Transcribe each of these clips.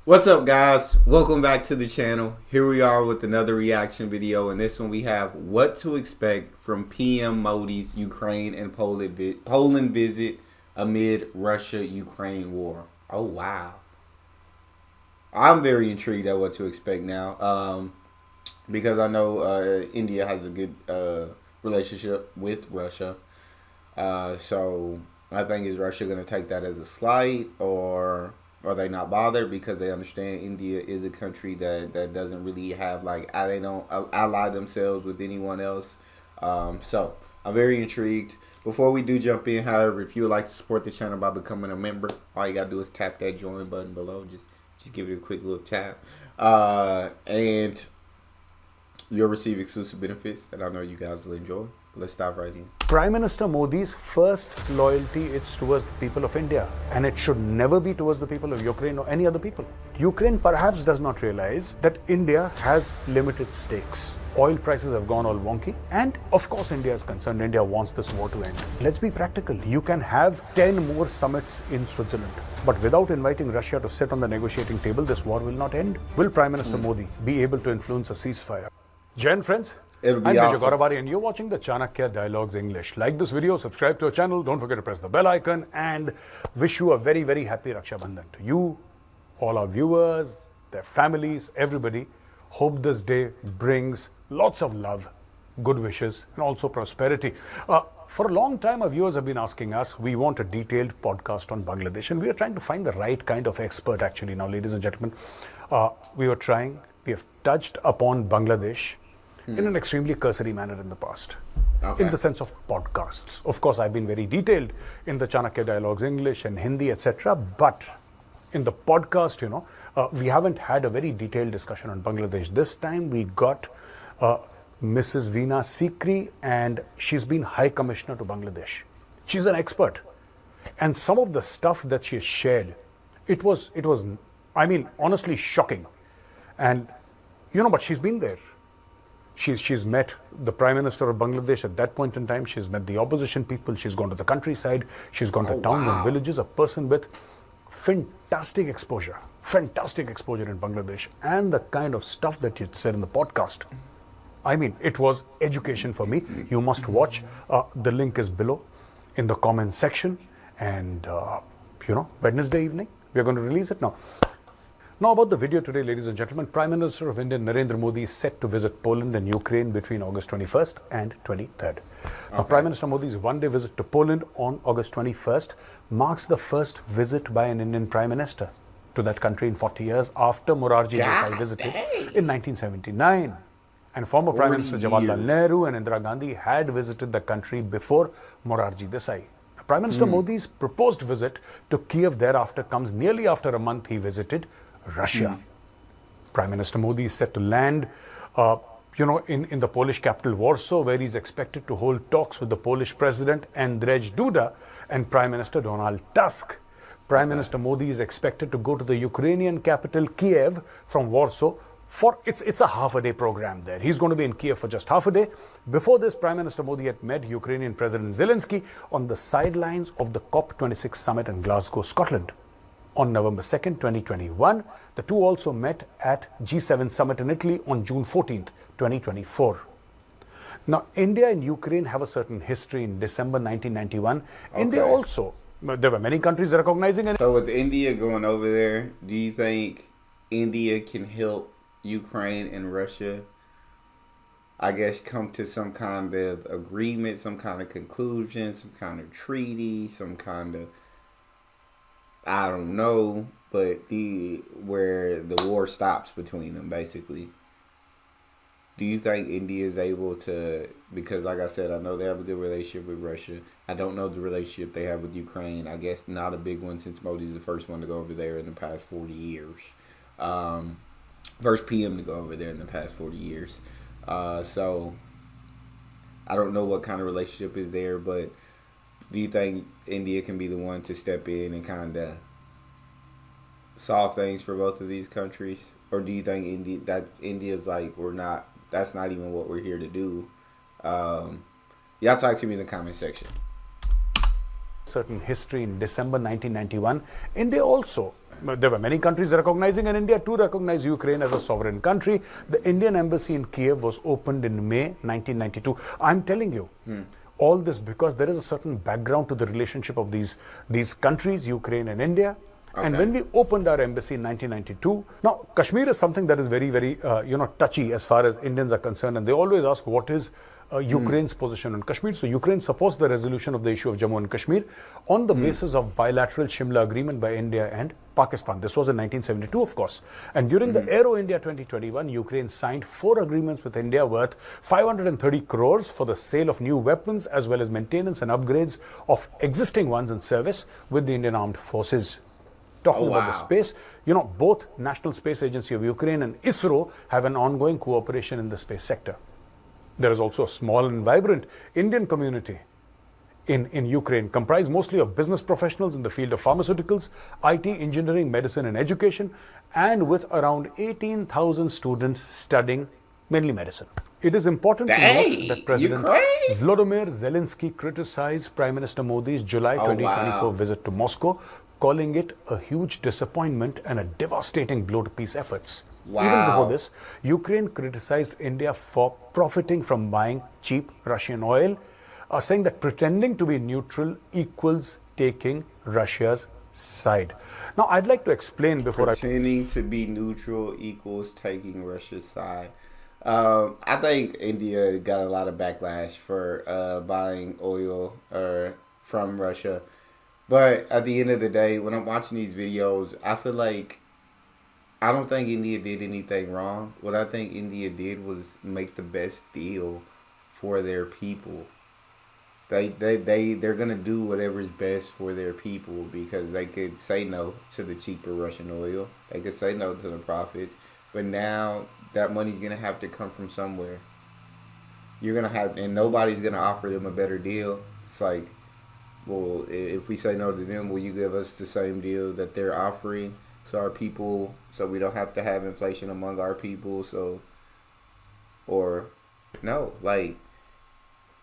What's up, guys? Welcome back to the channel. Here we are with another reaction video. In this one, we have what to expect from PM Modi's Ukraine and Poland visit amid Russia-Ukraine war. Oh, wow. I'm very intrigued at what to expect now because I know India has a good relationship with Russia. So I think, is Russia going to take that as a slight, or are they not bothered because they understand India is a country that doesn't really have, like, they don't ally themselves with anyone else. So I'm very intrigued. Before we do jump in, however, if you would like to support the channel by becoming a member, all you gotta do is tap that join button below. Just give it a quick little tap, and you'll receive exclusive benefits that I know you guys will enjoy. Let's dive right in. Prime Minister Modi's first loyalty is towards the people of India, and it should never be towards the people of Ukraine or any other people. Ukraine perhaps does not realize that India has limited stakes. Oil prices have gone all wonky, and of course India is concerned. India wants this war to end. Let's be practical. You can have 10 more summits in Switzerland, but without inviting Russia to sit on the negotiating table, this war will not end. Will Prime Minister Modi be able to influence a ceasefire? Jain friends, I'm Vijay Goravari and you're watching the Chanakya Dialogues English. Like this video, subscribe to our channel, don't forget to press the bell icon, and wish you a very, very happy Raksha Bandhan to you, all our viewers, their families, everybody. Hope this day brings lots of love, good wishes, and also prosperity. For a long time, our viewers have been asking us, we want a detailed podcast on Bangladesh, and we are trying to find the right kind of expert actually. Now, ladies and gentlemen, we have touched upon Bangladesh in an extremely cursory manner in the past, in the sense of podcasts. Of course, I've been very detailed in the Chanakya Dialogues English and Hindi, etc. But in the podcast, we haven't had a very detailed discussion on Bangladesh. This time we got Mrs. Veena Sikri, and she's been High Commissioner to Bangladesh. She's an expert. And some of the stuff that she has shared, it was, I mean, honestly shocking. And, but she's been there. She's met the Prime Minister of Bangladesh at that point in time. She's met the opposition people. She's gone to the countryside. She's gone to towns and villages. A person with fantastic exposure in Bangladesh. And the kind of stuff that you said in the podcast, I mean, it was education for me. You must watch. The link is below in the comment section. And, Wednesday evening, we're going to release it now. Now about the video today, ladies and gentlemen. Prime Minister of India Narendra Modi is set to visit Poland and Ukraine between August 21st and 23rd. Now, Prime Minister Modi's one-day visit to Poland on August 21st marks the first visit by an Indian Prime Minister to that country in 40 years after Morarji Desai visited in 1979. And former Prime Minister Jawaharlal Nehru and Indira Gandhi had visited the country before Morarji Desai. Prime Minister Modi's proposed visit to Kiev thereafter comes nearly after a month he visited Russia. Prime Minister Modi is set to land, in the Polish capital Warsaw, where he's expected to hold talks with the Polish President Andrzej Duda and Prime Minister Donald Tusk. Prime Minister Modi is expected to go to the Ukrainian capital Kiev from Warsaw for it's a half-a-day program there. He's going to be in Kiev for just half a day. Before this, Prime Minister Modi had met Ukrainian President Zelensky on the sidelines of the COP26 summit in Glasgow, Scotland. On November 2nd, 2021, the two also met at G7 summit in Italy on June 14th, 2024. Now, India and Ukraine have a certain history. In December 1991, India also, there were many countries recognizing it. So with India going over there, do you think India can help Ukraine and Russia, I guess, come to some kind of agreement, some kind of conclusion, some kind of treaty, some kind of, I don't know, but where the war stops between them, basically? Do you think India is able to, because like I said, I know they have a good relationship with Russia. I don't know the relationship they have with Ukraine. I guess not a big one, since Modi's the first one to go over there in the past 40 years. First PM to go over there in the past 40 years. So I don't know what kind of relationship is there, but do you think India can be the one to step in and kind of solve things for both of these countries? Or do you think India's like, that's not even what we're here to do? Y'all talk to me in the comment section. certain history in December 1991, India also, there were many countries recognizing, and India too recognized Ukraine as a sovereign country. The Indian embassy in Kiev was opened in May 1992. I'm telling you, all this because there is a certain background to the relationship of these countries, Ukraine and India. And when we opened our embassy in 1992, now Kashmir is something that is very, very, touchy as far as Indians are concerned. And they always ask, what is Ukraine's position on Kashmir? So Ukraine supports the resolution of the issue of Jammu and Kashmir on the basis of bilateral Shimla agreement by India and Pakistan. This was in 1972, of course. And during the Aero India 2021, Ukraine signed 4 agreements with India worth 530 crores for the sale of new weapons as well as maintenance and upgrades of existing ones in service with the Indian Armed Forces. Talking about the space, both National Space Agency of Ukraine and ISRO have an ongoing cooperation in the space sector. There is also a small and vibrant Indian community in Ukraine, comprised mostly of business professionals in the field of pharmaceuticals, IT, engineering, medicine and education, and with around 18,000 students studying mainly medicine. It is important to note that President Volodymyr Zelensky criticized Prime Minister Modi's July 2024 visit to Moscow, calling it a huge disappointment and a devastating blow to peace efforts. Even before this, Ukraine criticized India for profiting from buying cheap Russian oil, saying that pretending to be neutral equals taking Russia's side. Now, I'd like to explain before pretending to be neutral equals taking Russia's side. I think India got a lot of backlash for buying oil from Russia. But at the end of the day, when I'm watching these videos, I feel like I don't think India did anything wrong. What I think India did was make the best deal for their people. They're gonna do whatever is best for their people because they could say no to the cheaper Russian oil. They could say no to the profits. But now that money's gonna have to come from somewhere. You're gonna have, and nobody's gonna offer them a better deal. It's like, well, if we say no to them, will you give us the same deal that they're offering? So our people, so we don't have to have inflation among our people. So, or no, like,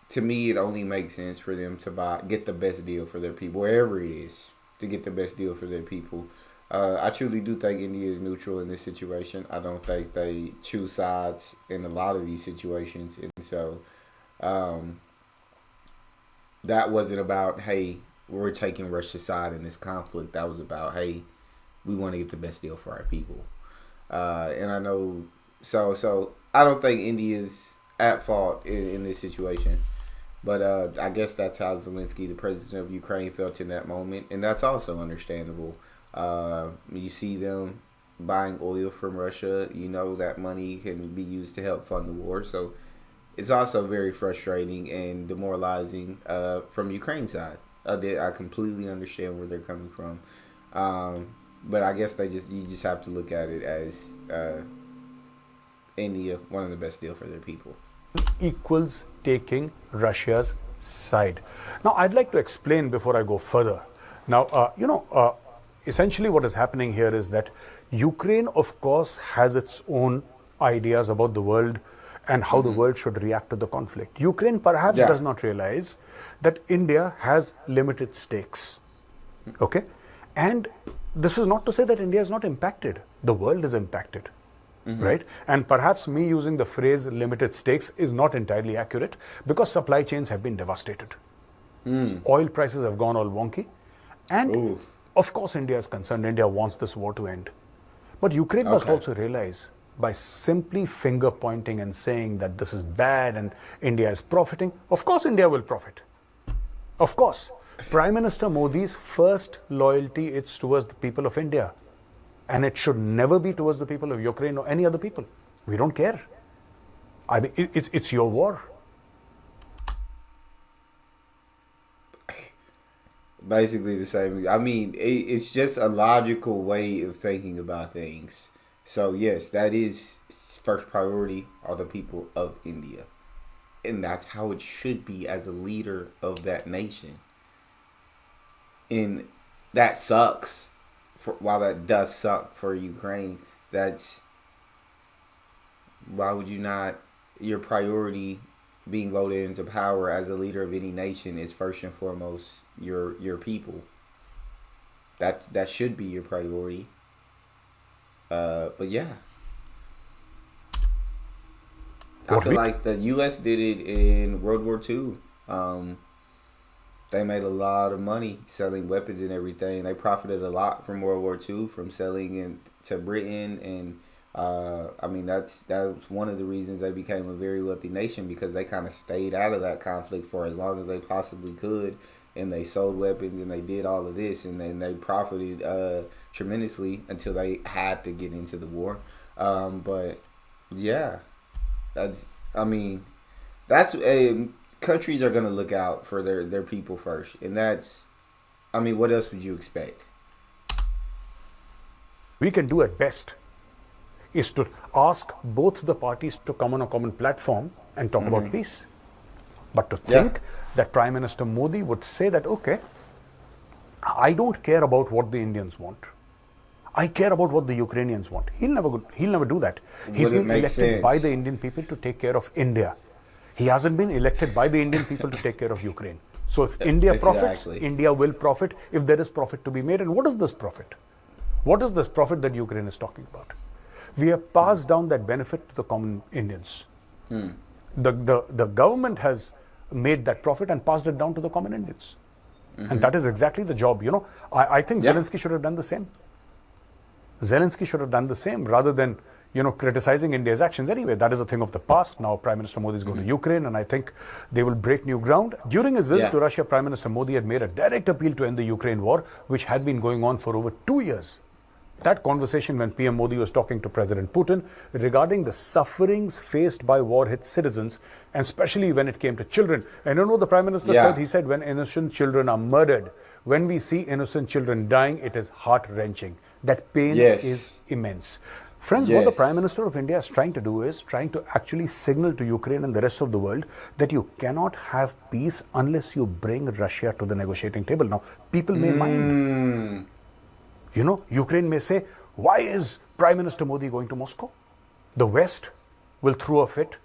to me, it only makes sense for them to get the best deal for their people, wherever it is, to get the best deal for their people. I truly do think India is neutral in this situation. I don't think they choose sides in a lot of these situations. And so, that wasn't about, hey, we're taking Russia's side in this conflict. That was about, hey, we want to get the best deal for our people. And I know, so I don't think India's at fault in this situation. But I guess that's how Zelensky, the president of Ukraine, felt in that moment. And that's also understandable. You see them buying oil from Russia. You know that money can be used to help fund the war. So it's also very frustrating and demoralizing from Ukraine's side. I completely understand where they're coming from. But I guess you just have to look at it as India, one of the best deal for their people. Equals taking Russia's side. Now, I'd like to explain before I go further. Now, essentially what is happening here is that Ukraine, of course, has its own ideas about the world and how the world should react to the conflict. Ukraine perhaps does not realize that India has limited stakes. Okay? And this is not to say that India is not impacted. The world is impacted. Right? And perhaps me using the phrase limited stakes is not entirely accurate because supply chains have been devastated. Oil prices have gone all wonky. And of course, India is concerned. India wants this war to end. But Ukraine must also realize, by simply finger pointing and saying that this is bad and India is profiting, of course India will profit. Of course. Prime Minister Modi's first loyalty is towards the people of India. And it should never be towards the people of Ukraine or any other people. We don't care. I mean, it's your war. Basically the same. I mean, it's just a logical way of thinking about things. So, yes, that is first priority are the people of India. And that's how it should be as a leader of that nation. And that sucks. While that does suck for Ukraine, why would you not, your priority being voted into power as a leader of any nation is first and foremost your people. That should be your priority. But yeah, I feel like the U.S. did it in World War II. They made a lot of money selling weapons and everything. They profited a lot from World War II, from selling to Britain, and I mean that was one of the reasons they became a very wealthy nation, because they kind of stayed out of that conflict for as long as they possibly could, and they sold weapons and they did all of this, and then they profited tremendously until they had to get into the war. But yeah, that's countries are going to look out for their people first. And what else would you expect? We can do at best is to ask both the parties to come on a common platform and talk about peace. But to think that Prime Minister Modi would say that, okay, I don't care about what the Indians want. I care about what the Ukrainians want. He'll never do that. He's been elected by the Indian people to take care of India. He hasn't been elected by the Indian people to take care of Ukraine. So if India profits, India will profit if there is profit to be made. And what is this profit? What is this profit that Ukraine is talking about? We have passed down that benefit to the common Indians. The government has made that profit and passed it down to the common Indians. And that is exactly the job. I think Zelensky should have done the same. Zelensky should have done the same rather than criticizing India's actions. Anyway, that is a thing of the past. Now Prime Minister Modi is going to Ukraine, and I think they will break new ground. During his visit to Russia, Prime Minister Modi had made a direct appeal to end the Ukraine war, which had been going on for over 2 years. That conversation when PM Modi was talking to President Putin regarding the sufferings faced by war-hit citizens, and especially when it came to children. And the Prime Minister said? He said, when innocent children are murdered, when we see innocent children dying, it is heart-wrenching. That pain is immense. Friends, what the Prime Minister of India is trying to do is trying to actually signal to Ukraine and the rest of the world that you cannot have peace unless you bring Russia to the negotiating table. Now, people may mind. Ukraine may say, why is Prime Minister Modi going to Moscow? The West will throw a fit.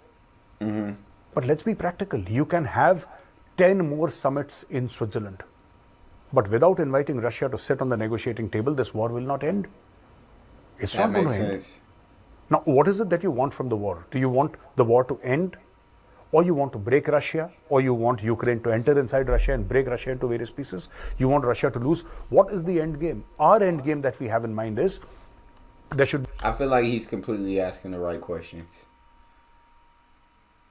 But let's be practical. You can have 10 more summits in Switzerland. But without inviting Russia to sit on the negotiating table, this war will not end. It's not going to end. Now, what is it that you want from the war? Do you want the war to end? Or you want to break Russia? Or you want Ukraine to enter inside Russia and break Russia into various pieces? You want Russia to lose? What is the end game? Our end game that we have in mind is there should... I feel like he's completely asking the right questions.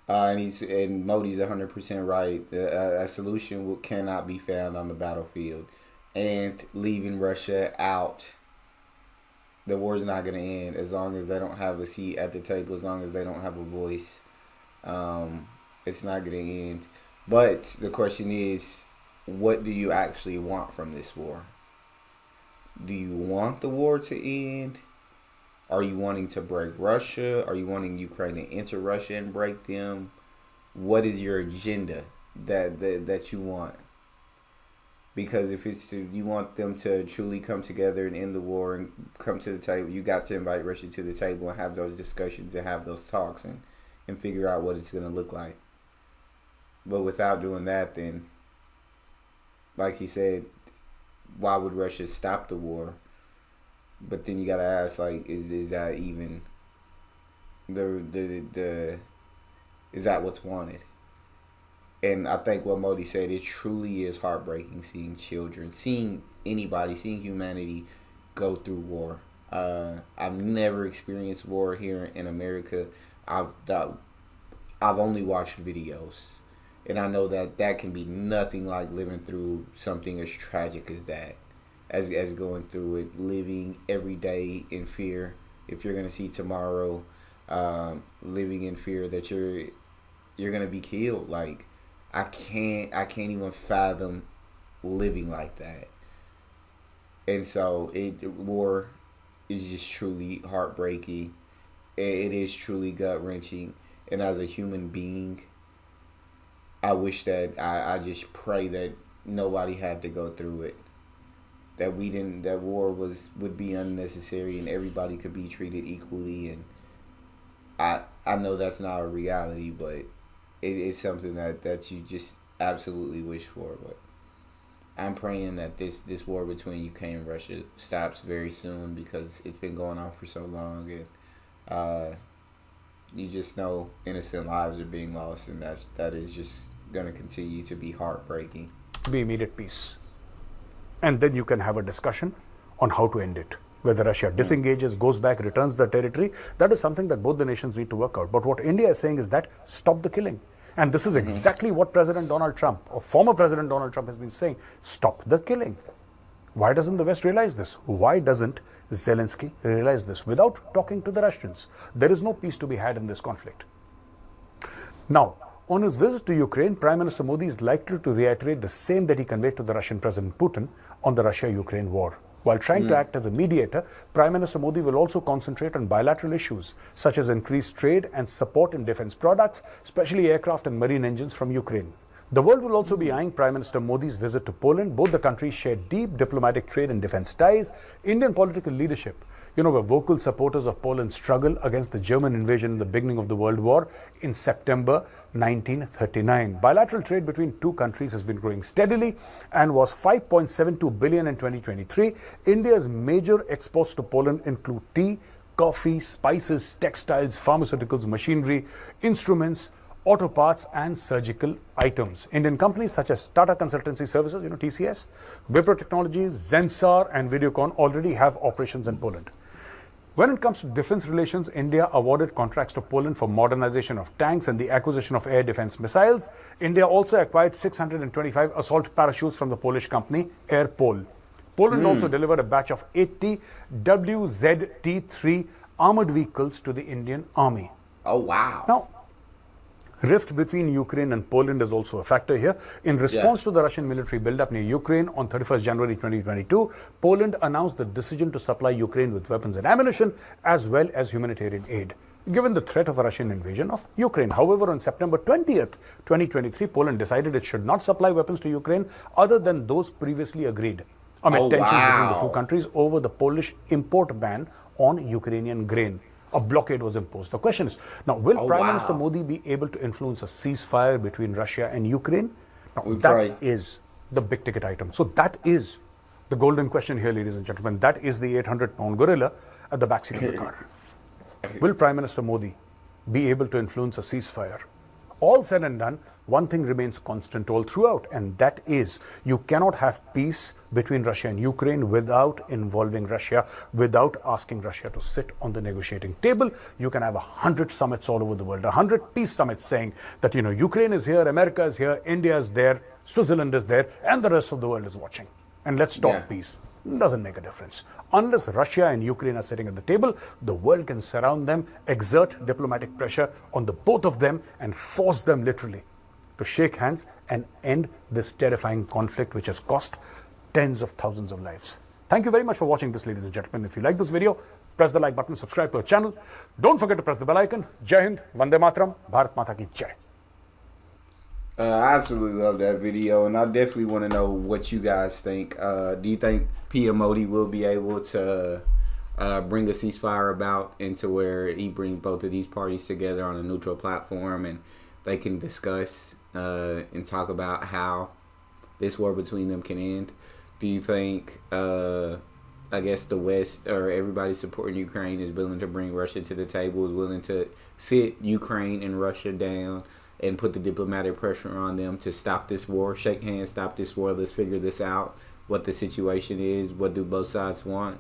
And Modi's 100% right. A solution cannot be found on the battlefield. And leaving Russia out, the war's not going to end as long as they don't have a seat at the table, as long as they don't have a voice. It's not going to end. But the question is, what do you actually want from this war? Do you want the war to end? Are you wanting to break Russia? Are you wanting Ukraine to enter Russia and break them? What is your agenda that you want? Because if you want them to truly come together and end the war and come to the table, you got to invite Russia to the table and have those discussions and have those talks and figure out what it's going to look like. But without doing that, then, like he said, why would Russia stop the war? But then you got to ask, like, is that even is that what's wanted? And I think what Modi said, it truly is heartbreaking seeing children, seeing anybody, seeing humanity go through war. I've never experienced war here in America. I've only watched videos, and I know that can be nothing like living through something as tragic as that, as going through it, living every day in fear. If you're gonna see tomorrow, living in fear that you're gonna be killed. Like, I can't even fathom living like that. And so war is just truly heartbreaking. It is truly gut-wrenching. And as a human being, I wish that I just pray that nobody had to go through it. That war would be unnecessary and everybody could be treated equally. And I know that's not a reality, but it's something that you just absolutely wish for. But I'm praying that this war between Ukraine and Russia stops very soon, because it's been going on for so long, and you just know innocent lives are being lost, and that is just going to continue to be heartbreaking. Be immediate peace. And then you can have a discussion on how to end it. Whether Russia disengages, goes back, returns the territory, that is something that both the nations need to work out. But what India is saying is that stop the killing. And this is exactly what President Donald Trump, or former President Donald Trump, has been saying. Stop the killing. Why doesn't the West realize this? Why doesn't Zelensky realize this? Without talking to the Russians, there is no peace to be had in this conflict. Now, on his visit to Ukraine, Prime Minister Modi is likely to reiterate the same that he conveyed to the Russian President Putin on the Russia-Ukraine war. While trying to act as a mediator, Prime Minister Modi will also concentrate on bilateral issues such as increased trade and support in defense products, especially aircraft and marine engines from Ukraine. The world will also be eyeing Prime Minister Modi's visit to Poland. Both the countries share deep diplomatic trade and defense ties. Indian political leadership, were vocal supporters of Poland's struggle against the German invasion in the beginning of the World War in September 1939. Bilateral trade between two countries has been growing steadily and was 5.72 billion in 2023. India's major exports to Poland include tea, coffee, spices, textiles, pharmaceuticals, machinery, instruments, auto parts and surgical items. Indian companies such as Tata Consultancy Services, TCS, Wipro Technologies, Zensar and Videocon already have operations in Poland. When it comes to defense relations, India awarded contracts to Poland for modernization of tanks and the acquisition of air defense missiles. India also acquired 625 assault parachutes from the Polish company Airpol. Poland also delivered a batch of 80 WZT-3 armored vehicles to the Indian Army. Oh, wow. Now, rift between Ukraine and Poland is also a factor here. In response to the Russian military buildup near Ukraine on 31st January 2022, Poland announced the decision to supply Ukraine with weapons and ammunition as well as humanitarian aid, given the threat of a Russian invasion of Ukraine. However, on September 20th, 2023, Poland decided it should not supply weapons to Ukraine other than those previously agreed, amid tensions between the two countries over the Polish import ban on Ukrainian grain. A blockade was imposed. The question is, now, will Prime Minister Modi be able to influence a ceasefire between Russia and Ukraine? Now, that is the big ticket item. So that is the golden question here, ladies and gentlemen. That is the 800-pound gorilla at the backseat of the car. Will Prime Minister Modi be able to influence a ceasefire? All said and done, one thing remains constant all throughout, and that is you cannot have peace between Russia and Ukraine without involving Russia, without asking Russia to sit on the negotiating table. You can have 100 summits all over the world, 100 peace summits saying that, Ukraine is here, America is here, India is there, Switzerland is there, and the rest of the world is watching. And let's talk peace. Doesn't make a difference. Unless Russia and Ukraine are sitting at the table, the world can surround them, exert diplomatic pressure on the both of them, and force them literally to shake hands and end this terrifying conflict which has cost tens of thousands of lives. Thank you very much for watching this, ladies and gentlemen. If you like this video, press the like button, subscribe to our channel. Don't forget to press the bell icon. Jai Hind, Vande Mataram, Bharat Mata Ki Jai. I absolutely love that video, and I definitely want to know what you guys think. Do you think PM Modi will be able to bring a ceasefire about into where he brings both of these parties together on a neutral platform and they can discuss and talk about how this war between them can end? Do you think, I guess, the West or everybody supporting Ukraine is willing to bring Russia to the table, is willing to sit Ukraine and Russia down and put the diplomatic pressure on them to stop this war, shake hands, stop this war, let's figure this out, what the situation is, what do both sides want?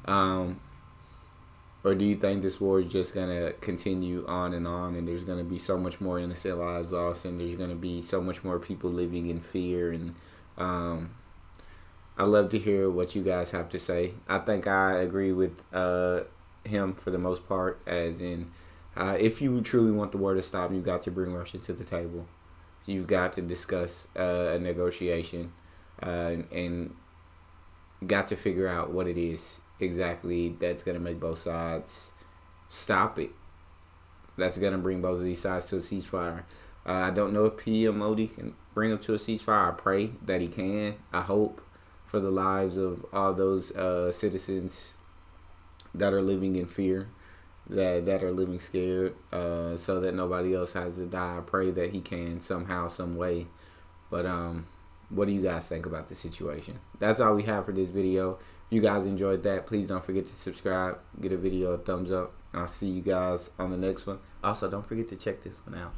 Or do you think this war is just going to continue on and there's going to be so much more innocent lives lost, and there's going to be so much more people living in fear? And I'd love to hear what you guys have to say. I think I agree with him for the most part, as in, if you truly want the war to stop, you've got to bring Russia to the table. You've got to discuss a negotiation and got to figure out what it is exactly that's going to make both sides stop it. That's going to bring both of these sides to a ceasefire. I don't know if PM Modi can bring them to a ceasefire. I pray that he can. I hope for the lives of all those citizens that are living in fear that are living scared, so that nobody else has to die. I pray that he can somehow, some way. But what do you guys think about the situation? That's all we have for this video. If you guys enjoyed that, please don't forget to subscribe, get a video a thumbs up. I'll see you guys on the next one. Also, don't forget to check this one out.